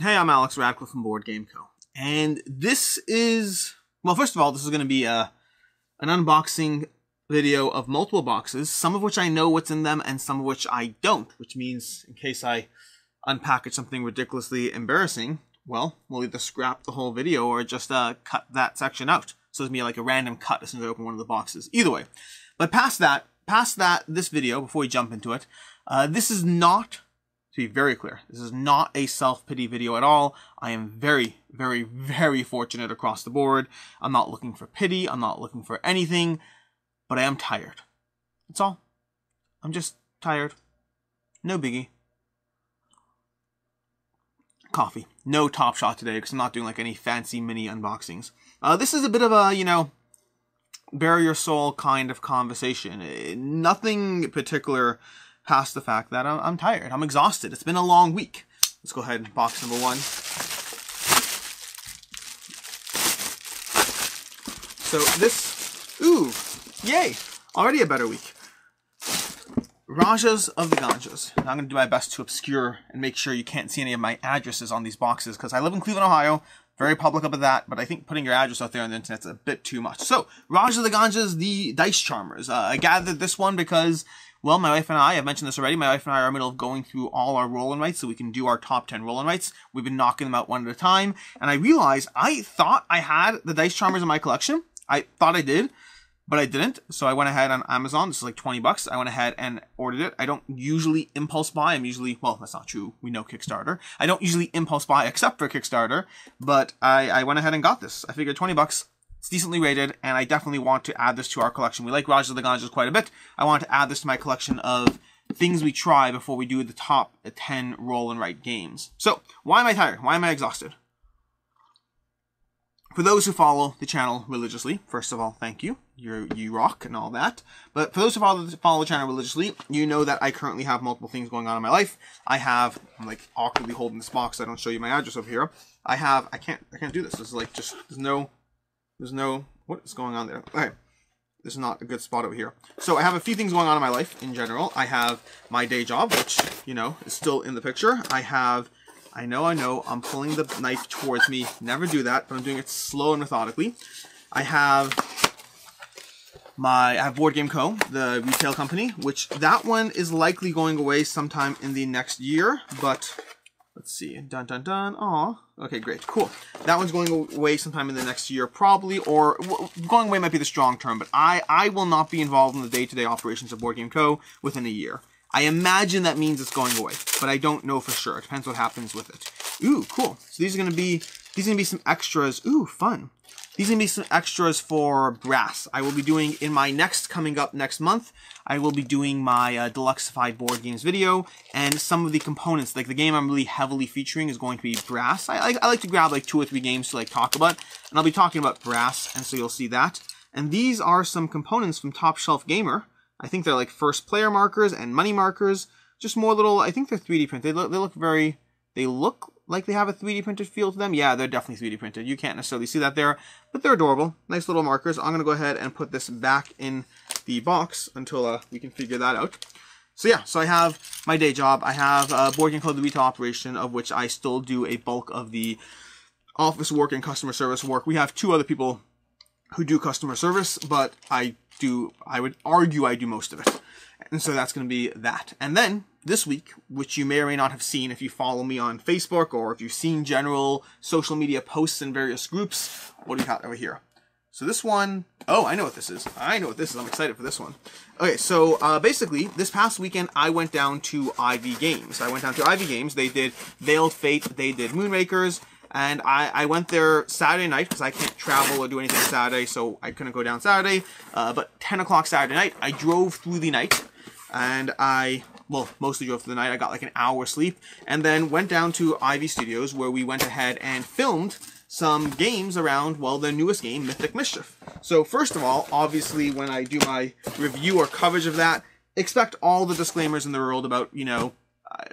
Hey, I'm Alex Radcliffe from Board Game Co. And this is, well, first of all, this is going to be an unboxing video of multiple boxes, some of which I know what's in them and some of which I don't, which means in case I unpackage something ridiculously embarrassing, well, we'll either scrap the whole video or just cut that section out. So it's going to be like a random cut as soon as I open one of the boxes. Either way. But past that, this video, before we jump into it, this is not, to be very clear, this is not a self-pity video at all. I am very, very, very fortunate across the board. I'm not looking for pity. I'm not looking for anything. But I am tired. That's all. I'm just tired. No biggie. Coffee. No Top Shot today because I'm not doing like any fancy mini unboxings. This is a bit of a, you know, bare your soul kind of conversation. Nothing particular past the fact that I'm tired. I'm exhausted. It's been a long week. Let's go ahead and box number one. So this, ooh, yay, already a better week. Rajas of the Ganges. Now I'm going to do my best to obscure and make sure you can't see any of my addresses on these boxes because I live in Cleveland, Ohio. Very public about that, but I think putting your address out there on the internet's a bit too much. So, Rajas of the Ganges, the Dice Charmers. I gathered this one because, well, my wife and I, I've mentioned this already, my wife and I are in the middle of going through all our roll-and-writes so we can do our top 10 roll-and-writes. We've been knocking them out one at a time, and I realized I thought I had the Dice Charmers in my collection. I thought I did, but I didn't. So I went ahead on Amazon. This is like 20 bucks. I went ahead and ordered it. I don't usually impulse buy. I'm usually, well, that's not true. We know Kickstarter. I don't usually impulse buy except for Kickstarter, but I went ahead and got this. I figured 20 bucks. It's decently rated, and I definitely want to add this to our collection. We like Rajas of the Ganges quite a bit. I want to add this to my collection of things we try before we do the top 10 roll and write games. So, why am I tired? Why am I exhausted? For those who follow the channel religiously, first of all, thank you. You rock and all that. But for those who follow the channel religiously, you know that I currently have multiple things going on in my life. I'm like awkwardly holding this box so I don't show you my address over here. I can't do this. This is like just, there's no, what is going on there? Okay. This is not a good spot over here. So I have a few things going on in my life in general. I have my day job, which, you know, is still in the picture. I know, I'm pulling the knife towards me. Never do that, but I'm doing it slow and methodically. I have Board Game Co., the retail company, which that one is likely going away sometime in the next year, but let's see. Dun, dun, dun. Aw. Okay, great. Cool. That one's going away sometime in the next year, probably, or going away might be the strong term, but I will not be involved in the day-to-day operations of Board Game Co. within a year. I imagine that means it's going away, but I don't know for sure. It depends what happens with it. Ooh, cool. So these are gonna be some extras. Ooh, fun. These are gonna be some extras for Brass. I will be doing coming up next month. I will be doing my Deluxified board games video, and some of the components, like the game I'm really heavily featuring is going to be Brass. I like to grab like 2 or 3 games to like talk about, and I'll be talking about Brass, and so you'll see that. And these are some components from Top Shelf Gamer. I think they're like first player markers and money markers. Just more little, I think they're 3D printed. They look like they have a 3D printed feel to them. Yeah, they're definitely 3D printed. You can't necessarily see that there, but they're adorable. Nice little markers. I'm going to go ahead and put this back in the box until we can figure that out. So yeah, so I have my day job. I have Board Game Co., the retail operation, of which I still do a bulk of the office work and customer service work. We have 2 other people who do customer service, but I would argue I do most of it. And so that's going to be that. And then this week, which you may or may not have seen if you follow me on Facebook or if you've seen general social media posts in various groups, what do we got over here? So this one, oh, I know what this is. I'm excited for this one. Okay, so basically, this past weekend, I went down to Ivy Games. They did Veiled Fate, they did Moonrakers, and I went there Saturday night because I can't travel or do anything Saturday, so I couldn't go down Saturday. But 10 o'clock Saturday night, I drove through the night, and mostly drove through the night. I got like an hour sleep, and then went down to Ivy Studios where we went ahead and filmed some games around, well, their newest game, Mythic Mischief. So first of all, obviously, when I do my review or coverage of that, expect all the disclaimers in the world about, you know,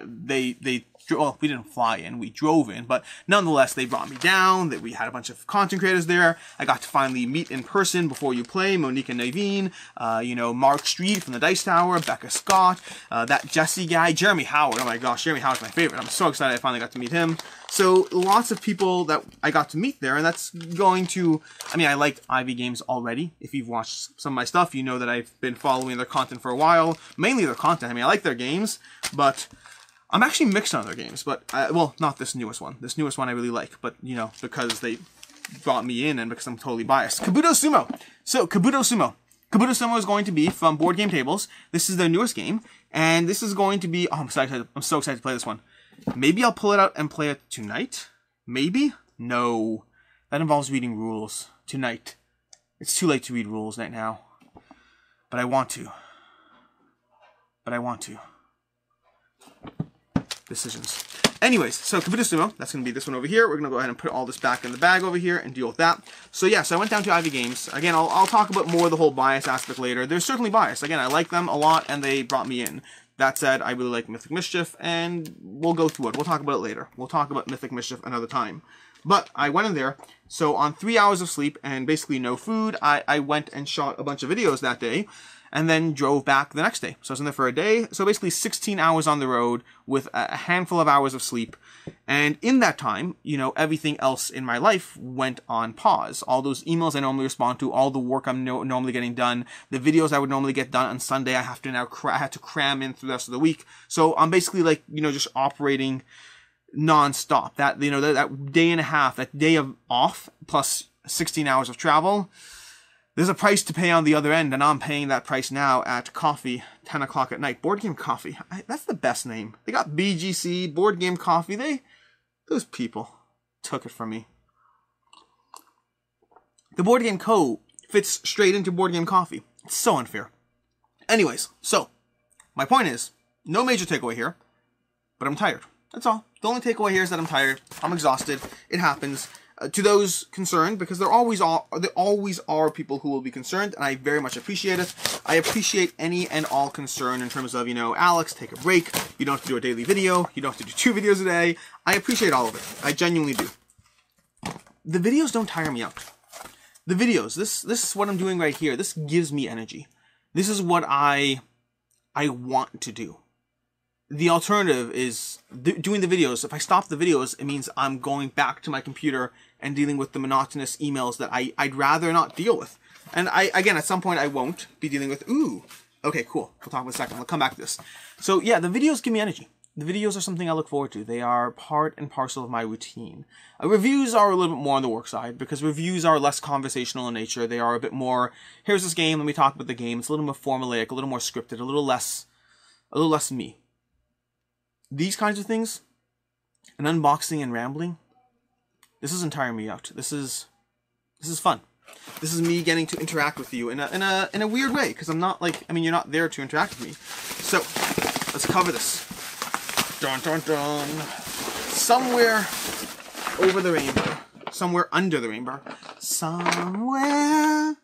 they well, we didn't fly in, we drove in, but nonetheless, they brought me down, that we had a bunch of content creators there. I got to finally meet in person Before You Play, Monique and Naveen, you know, Mark Street from the Dice Tower, Becca Scott, that Jesse guy, Jeremy Howard. Oh my gosh, Jeremy Howard's my favorite. I'm so excited I finally got to meet him. So lots of people that I got to meet there, and that's going to, I mean, I liked Ivy Games already. If you've watched some of my stuff, you know that I've been following their content for a while, mainly their content. I mean, I like their games, but I'm actually mixed on their games, but, well, not this newest one. This newest one I really like, but, you know, because they brought me in and because I'm totally biased. Kabuto Sumo. So, Kabuto Sumo. Kabuto Sumo is going to be from Board Game Tables. This is their newest game, and this is going to be, oh, I'm so excited to play this one. Maybe I'll pull it out and play it tonight? Maybe? No. That involves reading rules. Tonight. It's too late to read rules right now. But I want to. Decisions. Anyways, so Kabuto Sumo, that's going to be this one over here. We're going to go ahead and put all this back in the bag over here and deal with that. So yeah, so I went down to Ivy Games. Again, I'll talk about more of the whole bias aspect later. They're certainly biased. Again, I like them a lot, and they brought me in. That said, I really like Mythic Mischief, and we'll go through it. We'll talk about it later. We'll talk about Mythic Mischief another time. But I went in there, so on 3 hours of sleep and basically no food, I went and shot a bunch of videos that day, and then drove back the next day. So I was in there for a day, so basically 16 hours on the road with a handful of hours of sleep. And in that time, you know, everything else in my life went on pause. All those emails I normally respond to, all the work I'm normally getting done, the videos I would normally get done on Sunday, I have to now I had to cram in through the rest of the week. So I'm basically like, you know, just operating non-stop. That, you know, that day and a half, that day of off, plus 16 hours of travel, there's a price to pay on the other end, and I'm paying that price now at coffee, 10 o'clock at night. Board Game Coffee. That's the best name. They got BGC, Board Game Coffee. Those people took it from me. The Board Game Co. fits straight into Board Game Coffee. It's so unfair. Anyways, so, my point is, no major takeaway here, but I'm tired. That's all. The only takeaway here is that I'm tired. I'm exhausted. It happens. To those concerned, because there always are people who will be concerned, and I very much appreciate it. I appreciate any and all concern in terms of, you know, Alex, take a break. You don't have to do a daily video. You don't have to do 2 videos a day. I appreciate all of it. I genuinely do. The videos don't tire me out. The videos, this is what I'm doing right here. This gives me energy. This is what I want to do. The alternative is doing the videos. If I stop the videos, it means I'm going back to my computer and dealing with the monotonous emails that I'd rather not deal with. And again, at some point I won't be dealing with, ooh, okay, cool. We'll talk about it in a second. I'll come back to this. So yeah, the videos give me energy. The videos are something I look forward to. They are part and parcel of my routine. Reviews are a little bit more on the work side, because reviews are less conversational in nature. They are a bit more, here's this game, let me talk about the game. It's a little more formulaic, a little more scripted, a little less me. These kinds of things, and unboxing and rambling, this isn't tiring me out. This is fun. This is me getting to interact with you in a weird way, because I'm not like, I mean, you're not there to interact with me. So let's cover this. Dun dun dun. Somewhere over the rainbow. Somewhere under the rainbow. Somewhere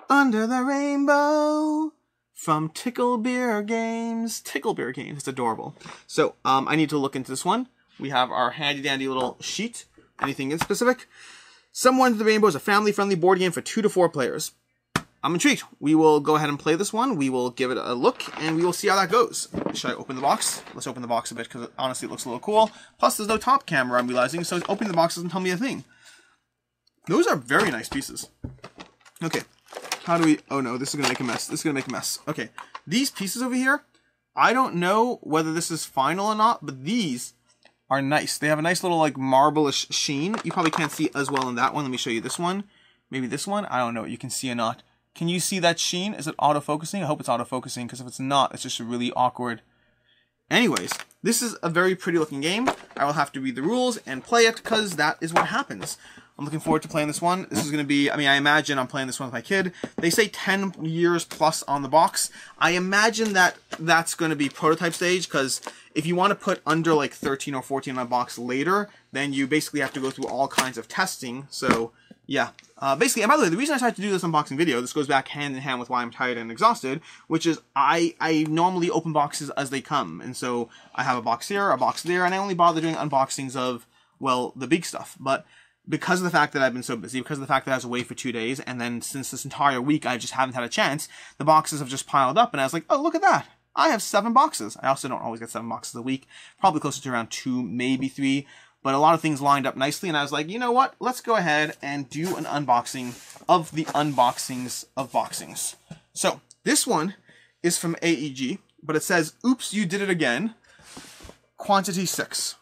under the rainbow. From Tickle Beer Games. Tickle Beer Games. It's adorable. So, I need to look into this one. We have our handy-dandy little sheet. Anything in specific? Somewhere Under the Rainbow is a family-friendly board game for 2 to 4 players. I'm intrigued. We will go ahead and play this one. We will give it a look, and we will see how that goes. Should I open the box? Let's open the box a bit, because honestly it looks a little cool. Plus, there's no top camera, I'm realizing, so opening the box doesn't tell me a thing. Those are very nice pieces. Okay. How do we... Oh no, this is going to make a mess. This is going to make a mess. Okay. These pieces over here, I don't know whether this is final or not, but these are nice. They have a nice little like marble-ish sheen. You probably can't see as well in that one. Let me show you this one. Maybe this one. I don't know what you can see or not. Can you see that sheen? Is it autofocusing? I hope it's autofocusing, because if it's not, it's just really awkward. Anyways, this is a very pretty looking game. I will have to read the rules and play it, because that is what happens. I'm looking forward to playing this one. This is going to be, I mean, I imagine I'm playing this one with my kid. They say 10 years plus on the box. I imagine that that's going to be prototype stage, because if you want to put under like 13 or 14 on a box later, then you basically have to go through all kinds of testing. So yeah. Basically, and by the way, the reason I decided to do this unboxing video, this goes back hand in hand with why I'm tired and exhausted, which is I normally open boxes as they come. And so I have a box here, a box there, and I only bother doing unboxings of, well, the big stuff. But because of the fact that I've been so busy, because of the fact that I was away for 2 days, and then since this entire week I just haven't had a chance, the boxes have just piled up, and I was like, oh, look at that. I have 7 boxes. I also don't always get 7 boxes a week. Probably closer to around 2, maybe 3. But a lot of things lined up nicely, and I was like, you know what? Let's go ahead and do an unboxing of the unboxings of boxings. So, this one is from AEG, but it says, oops, you did it again. Quantity 6.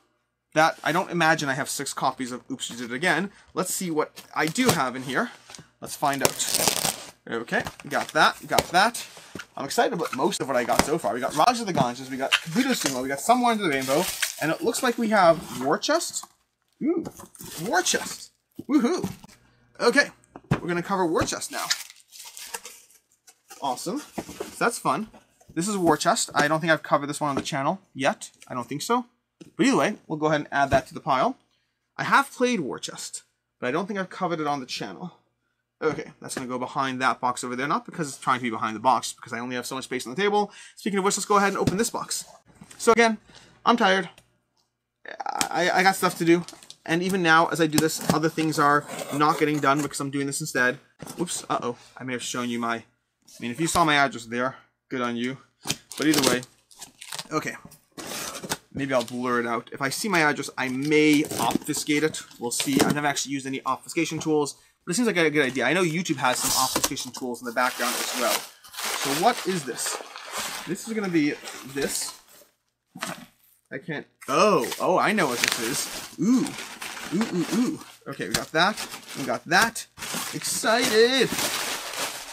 That, I don't imagine I have 6 copies of Oops, You Did It Again. Let's see what I do have in here. Let's find out. Okay, got that. I'm excited about most of what I got so far. We got Raja the Ganges, we got Kabuto Sumo, we got Somewhere Under the Rainbow, and it looks like we have War Chest. Ooh, War Chest. Woohoo! Okay, we're gonna cover War Chest now. Awesome. So that's fun. This is War Chest. I don't think I've covered this one on the channel yet. I don't think so. But either way, we'll go ahead and add that to the pile. I have played War Chest, but I don't think I've covered it on the channel. Okay, that's going to go behind that box over there. Not because it's trying to be behind the box, because I only have so much space on the table. Speaking of which, let's go ahead and open this box. So again, I'm tired. I got stuff to do. And even now, as I do this, other things are not getting done because I'm doing this instead. Whoops, uh-oh. I may have shown you my... I mean, if you saw my address there, good on you. But either way, okay. Maybe I'll blur it out. If I see my address, I may obfuscate it. We'll see. I've never actually used any obfuscation tools. But it seems like a good idea. I know YouTube has some obfuscation tools in the background as well. So what is this? This is going to be this. I can't... Oh, I know what this is. Ooh. Okay, we got that. We got that. Excited!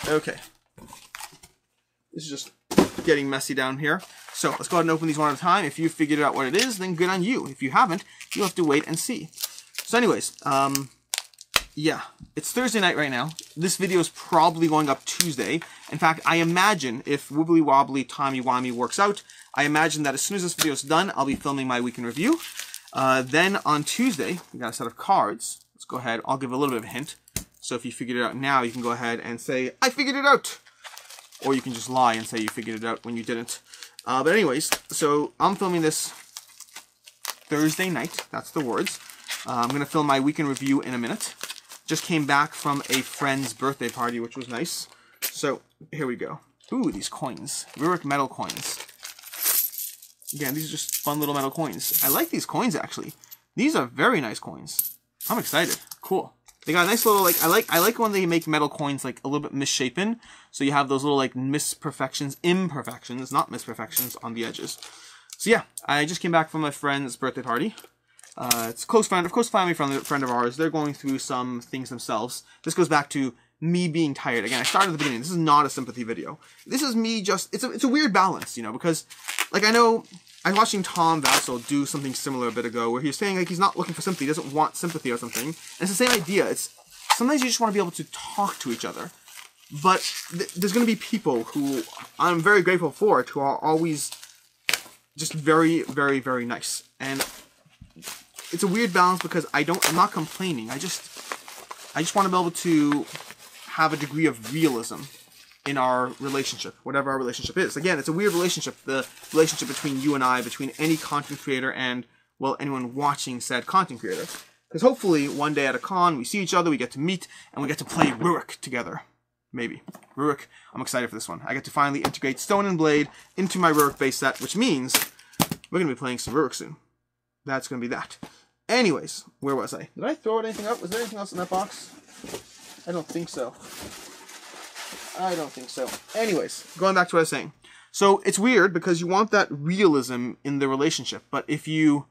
Okay. This is just getting messy down here. So let's go ahead and open these one at a time. If you figured out what it is, then good on you. If you haven't, you'll have to wait and see. So anyways, yeah, it's Thursday night right now. This video is probably going up Tuesday. In fact, I imagine if Wibbly Wobbly Timey Wimey works out, I imagine that as soon as this video is done, I'll be filming my week in review. Then on Tuesday, we got a set of cards. Let's go ahead. I'll give a little bit of a hint. So if you figured it out now, you can go ahead and say, I figured it out. Or you can just lie and say you figured it out when you didn't. But anyways, so I'm filming this Thursday night. That's the words. I'm going to film my week in review in a minute. Just came back from a friend's birthday party, which was nice. So, here we go. Ooh, these coins. Rurik metal coins. Again, these are just fun little metal coins. I like these coins, actually. These are very nice coins. I'm excited. Cool. They got a nice little, like, I like when they make metal coins, like, a little bit misshapen. So you have those little, like, imperfections, not misperfections on the edges. So yeah, I just came back from a friend's birthday party. It's a close friend, of course, family friend of ours. They're going through some things themselves. This goes back to me being tired. Again, I started at the beginning. This is not a sympathy video. This is me just, it's a weird balance, you know, because, like, I know, I was watching Tom Vassell do something similar a bit ago, where he was saying, like, he's not looking for sympathy, he doesn't want sympathy or something. And it's the same idea. It's, sometimes you just want to be able to talk to each other. But there's going to be people who I'm very grateful for, who are always just very, very, very nice. And it's a weird balance because I'm not complaining. I just want to be able to have a degree of realism in our relationship, whatever our relationship is. Again, it's a weird relationship, the relationship between you and I, between any content creator and, well, anyone watching said content creator. Because hopefully, one day at a con, we see each other, we get to meet, and we get to play Rurik together. Maybe. Rurik, I'm excited for this one. I get to finally integrate Stone and Blade into my Rurik base set, which means we're going to be playing some Rurik soon. That's going to be that. Anyways, where was I? Did I throw anything up? Was there anything else in that box? I don't think so. I don't think so. Anyways, going back to what I was saying. So, it's weird because you want that realism in the relationship, but if you...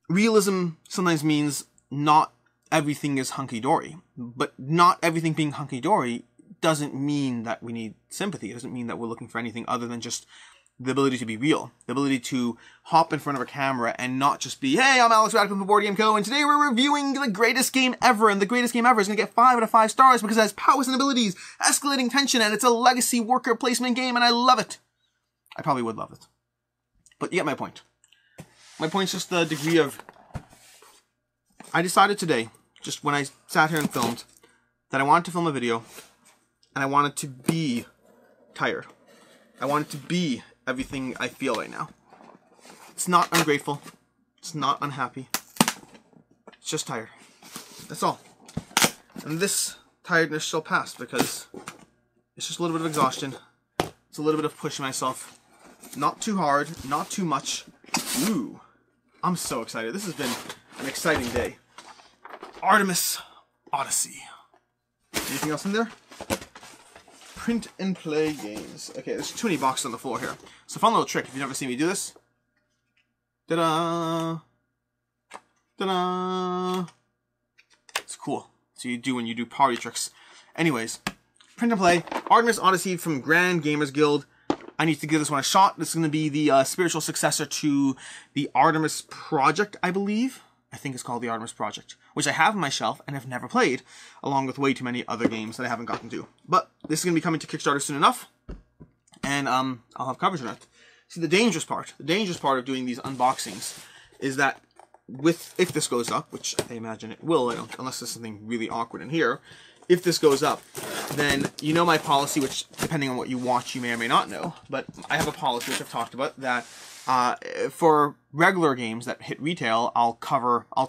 Realism sometimes means not everything is hunky-dory, but not everything being hunky-dory doesn't mean that we need sympathy. It doesn't mean that we're looking for anything other than just the ability to be real, the ability to hop in front of a camera and not just be, hey, I'm Alex Radical from Board Game Co., and today we're reviewing the greatest game ever, and the greatest game ever is going to get 5 out of 5 stars because it has powers and abilities, escalating tension, and it's a legacy worker placement game, and I love it. I probably would love it. But you get my point. My point's just the degree of I decided today, just when I sat here and filmed, that I wanted to film a video, and I wanted to be tired. I wanted to be everything I feel right now. It's not ungrateful. It's not unhappy. It's just tired. That's all. And this tiredness shall pass because it's just a little bit of exhaustion. It's a little bit of pushing myself. Not too hard, not too much. Ooh, I'm so excited. This has been an exciting day. Artemis Odyssey. Anything else in there? Print and play games. Okay, there's too many boxes on the floor here. So fun little trick, if you've never seen me do this. Ta-da! Ta-da! It's cool. So you do when you do party tricks. Anyways, print and play. Artemis Odyssey from Grand Gamers Guild. I need to give this one a shot. This is going to be the spiritual successor to the Artemis Project, I believe. I think it's called the Artemis Project, which I have on my shelf and have never played, along with way too many other games that I haven't gotten to. But this is going to be coming to Kickstarter soon enough, and I'll have coverage on it. See, the dangerous part of doing these unboxings is that if this goes up, which I imagine it will, unless there's something really awkward in here, if this goes up, then you know my policy, which depending on what you watch, you may or may not know, but I have a policy, which I've talked about, that for regular games that hit retail, I'll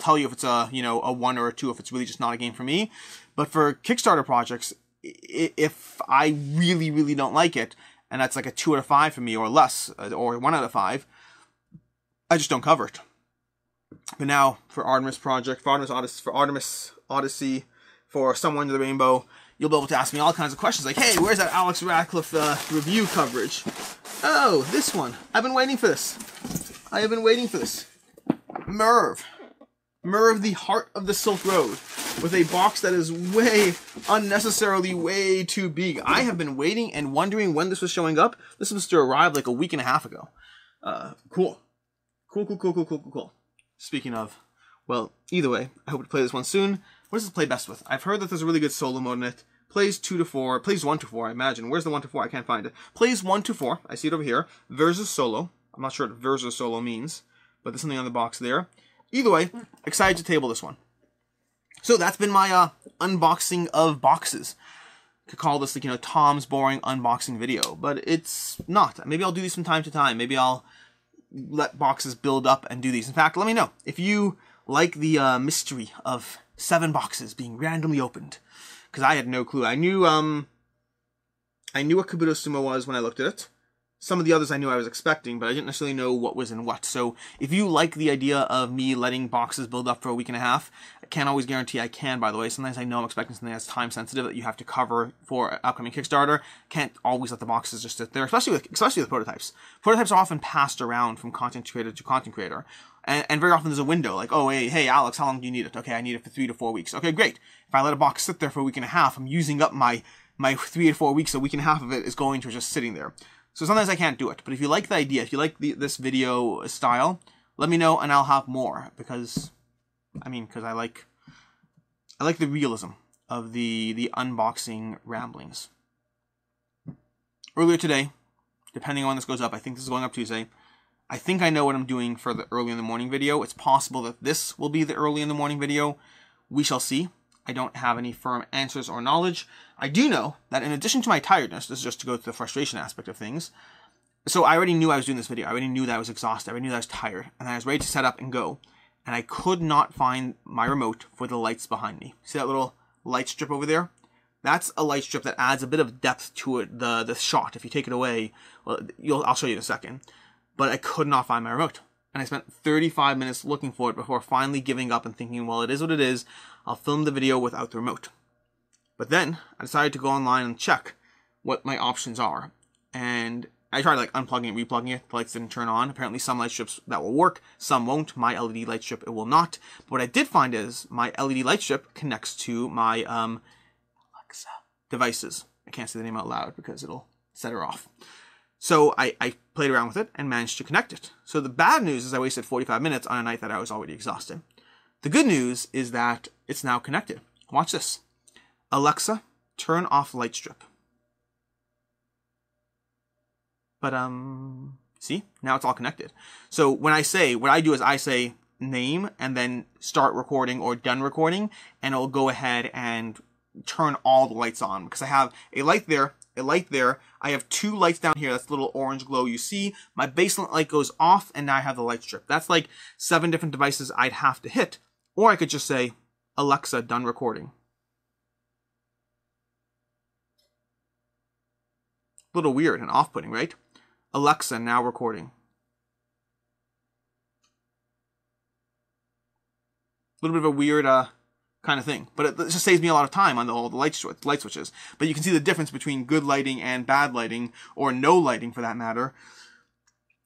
tell you if it's a 1 or a 2, if it's really just not a game for me. But for Kickstarter projects, if I really, really don't like it, and that's like a 2 out of 5 for me or less, or 1 out of 5, I just don't cover it. But now for Artemis Project, for Artemis Odyssey, for Somewhere Under the Rainbow, you'll be able to ask me all kinds of questions like, hey, where's that Alex Radcliffe review coverage? Oh, this one. I've been waiting for this. I have been waiting for this. Merv, the Heart of the Silk Road, with a box that is unnecessarily way too big. I have been waiting and wondering when this was showing up. This was to arrive like a week and a half ago. Cool. Cool. Speaking of, well, either way, I hope to play this one soon. What does it play best with? I've heard that there's a really good solo mode in it. Plays 2 to 4. Plays 1 to 4, I imagine. Where's the 1 to 4? I can't find it. Plays 1 to 4. I see it over here. Versus solo. I'm not sure what versus solo means, but there's something on the box there. Either way, excited to table this one. So that's been my unboxing of boxes. Could call this like, Tom's boring unboxing video, but it's not. Maybe I'll do these from time to time. Maybe I'll let boxes build up and do these. In fact, let me know if you like the mystery of 7 boxes being randomly opened, because I had no clue. I knew what Kabuto Sumo was when I looked at it. Some of the others I knew I was expecting, but I didn't necessarily know what was in what. So if you like the idea of me letting boxes build up for a week and a half, I can't always guarantee I can, by the way. Sometimes I know I'm expecting something that's time sensitive that you have to cover for an upcoming Kickstarter. Can't always let the boxes just sit there, especially with prototypes. Prototypes are often passed around from content creator to content creator. And very often there's a window, like, oh, hey, Alex, how long do you need it? Okay, I need it for 3 to 4 weeks. Okay, great. If I let a box sit there for a week and a half, I'm using up my 3 to 4 weeks. A week and a half of it is going to just sitting there. So sometimes I can't do it. But if you like the idea, if you like this video style, let me know and I'll have more. Because I like the realism of the unboxing ramblings. Earlier today, depending on when this goes up, I think this is going up Tuesday, I think I know what I'm doing for the early in the morning video. It's possible that this will be the early in the morning video. We shall see. I don't have any firm answers or knowledge. I do know that in addition to my tiredness, this is just to go to the frustration aspect of things. So I already knew I was doing this video. I already knew that I was exhausted. I already knew that I was tired. And I was ready to set up and go. And I could not find my remote for the lights behind me. See that little light strip over there? That's a light strip that adds a bit of depth to it, the shot. If you take it away, well, I'll show you in a second. But I could not find my remote. And I spent 35 minutes looking for it before finally giving up and thinking, well, it is what it is. I'll film the video without the remote. But then I decided to go online and check what my options are. And I tried like unplugging it, replugging it. The lights didn't turn on. Apparently some light strips that will work, some won't. My LED light strip, it will not. But what I did find is my LED light strip connects to my Alexa devices. I can't say the name out loud because it'll set her off. So I played around with it and managed to connect it. So the bad news is I wasted 45 minutes on a night that I was already exhausted. The good news is that it's now connected. Watch this. Alexa, turn off light strip. But, see? Now it's all connected. So when I say, what I do is I say, name and then start recording or done recording, and it'll go ahead and turn all the lights on, because I have a light there, a light there. I have 2 lights down here. That's the little orange glow you see. My baseline light goes off, and now I have the light strip. That's like 7 different devices I'd have to hit. Or I could just say, Alexa, done recording. A little weird and off-putting, right? Alexa, now recording. A little bit of a weird kind of thing, but it just saves me a lot of time on all the light switches. But you can see the difference between good lighting and bad lighting, or no lighting for that matter.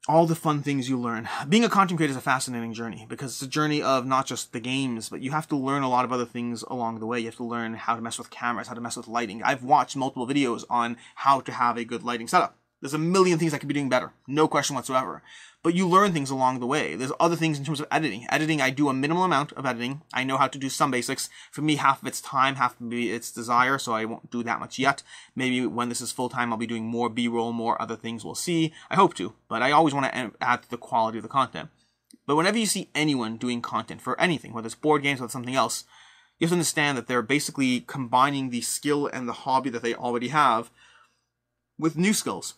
All the fun things you learn. Being a content creator is a fascinating journey, because it's a journey of not just the games, but you have to learn a lot of other things along the way. You have to learn how to mess with cameras, how to mess with lighting. I've watched multiple videos on how to have a good lighting setup. There's a million things I could be doing better, no question whatsoever. But you learn things along the way. There's other things in terms of editing. Editing, I do a minimal amount of editing. I know how to do some basics. For me, half of it's time, half of it's desire, so I won't do that much yet. Maybe when this is full-time, I'll be doing more B-roll, more other things. We'll see. I hope to, but I always want to add to the quality of the content. But whenever you see anyone doing content for anything, whether it's board games or something else, you have to understand that they're basically combining the skill and the hobby that they already have with new skills.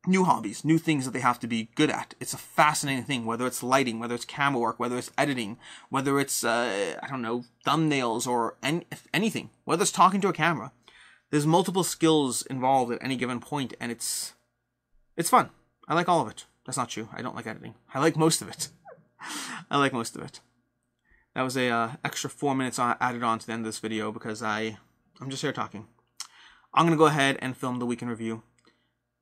New hobbies, new things that they have to be good at. It's a fascinating thing, whether it's lighting, whether it's camera work, whether it's editing, whether it's, I don't know, thumbnails or anything, whether it's talking to a camera. There's multiple skills involved at any given point, and it's fun. I like all of it. That's not true. I don't like editing. I like most of it. I like most of it. That was a extra 4 minutes added on to the end of this video because I'm just here talking. I'm going to go ahead and film the week in review.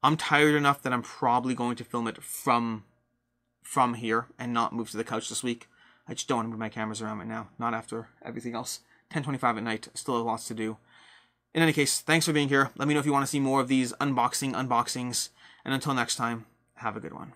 I'm tired enough that I'm probably going to film it from here and not move to the couch this week. I just don't want to move my cameras around right now. Not after everything else. 10:25 at night. Still have lots to do. In any case, thanks for being here. Let me know if you want to see more of these unboxings. And until next time, have a good one.